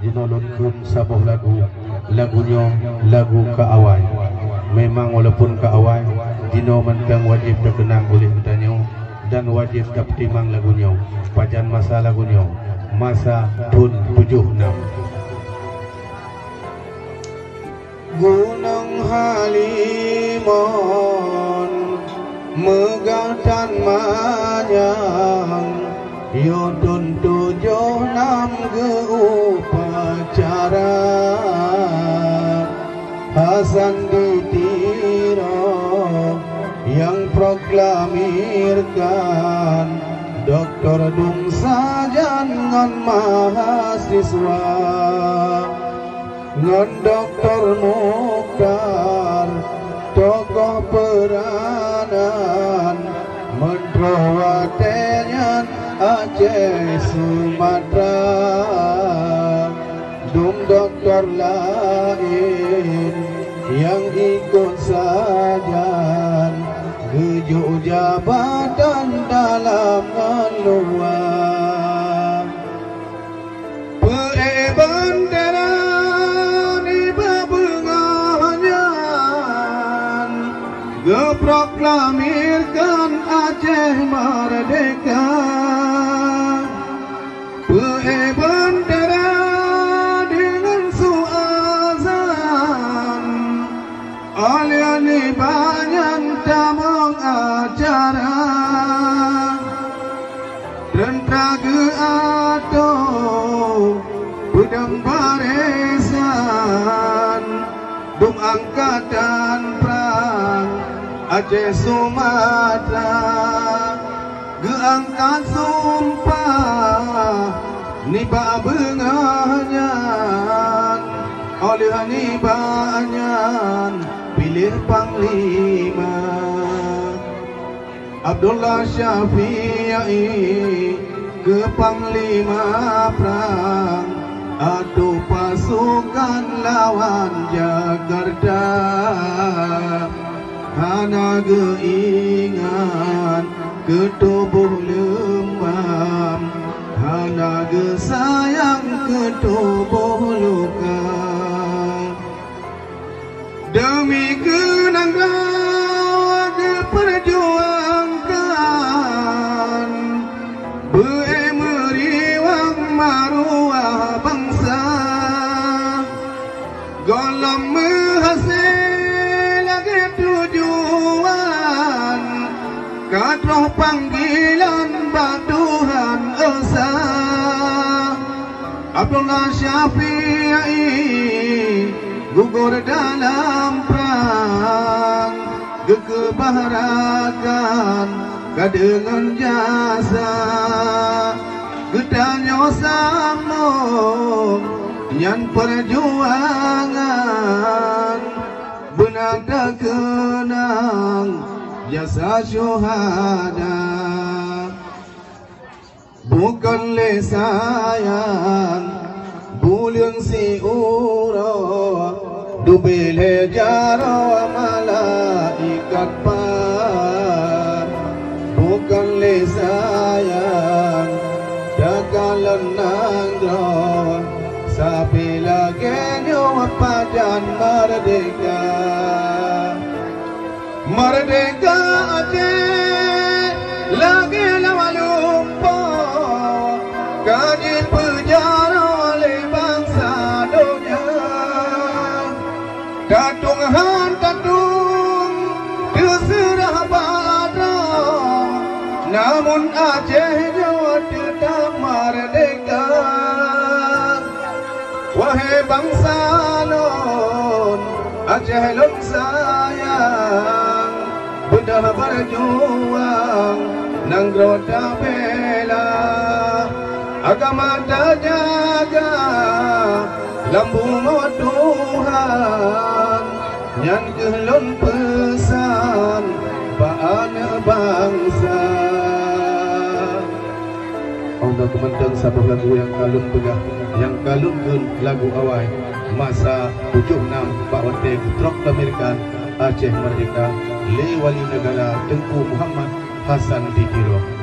jinolonkeun sabuh lagunya lagu kaawai. Memang walaupun kaawai dino mentang wajib terkenang oleh kitanya dan wajib tertimang lagunya pajan masa lagunya masa tahun 76. Gunung Halimun megah dan manyang yodun 76 ke upacara Hasan ditiro yang proklamirkan Dr. Dung Sajan ngan mahasiswa ngan Dr. Mukhtar tokoh peranan Mentro Watenyan Aceh Sumatera Dung doktor lain yang ikut sajan gejuk jabatan dalam dan luar bendera di babunganyan geproklamirkan Aceh merdeka bendera dengan suazan aliani banyak tamang acara rentaga atau pedang barisan Dung angkatan perang Aceh Sumatera geangkat sumpah niba benganyan oleh nibanyan pilih panglima Abdullah Syafi'i ke panglima perang adu pasukan lawan Jakarta hana geingat ke tubuh lembam hana sayang ke tubuh luka demi kenang raga perjuangkan meriwang maruah bangsa golong menghasil lagi tujuan kadroh panggilan Tuhan Esa Abdullah Syafi'i gugur dalam perang kekebaharakan kadengan jasa gedanya sambung nyan perjuangan benada kenang jasa syuhada bukan le sayang buliang si uro dubile jaro malaikat par bukan le sayang dagalan nangro sapi lagi nyawa padan merdeka merdeka Aceh lagi lama lupa kaji penjara oleh bangsa dunia Datung han datung terserah pada namun Aceh nyawa tetap merdeka wahai bangsa non Aceh lung sayang bedah berjuang nanggro bela agama terjaga lambung Tuhan nyan gelon pesan bana bangsa Allah kementeng sabab lagu yang kalun begah yang kalun lagu awai masa 76 Pak Wate proklamirkan Aceh merdeka le wali negara Tengku Muhammad Hasan Ditiro.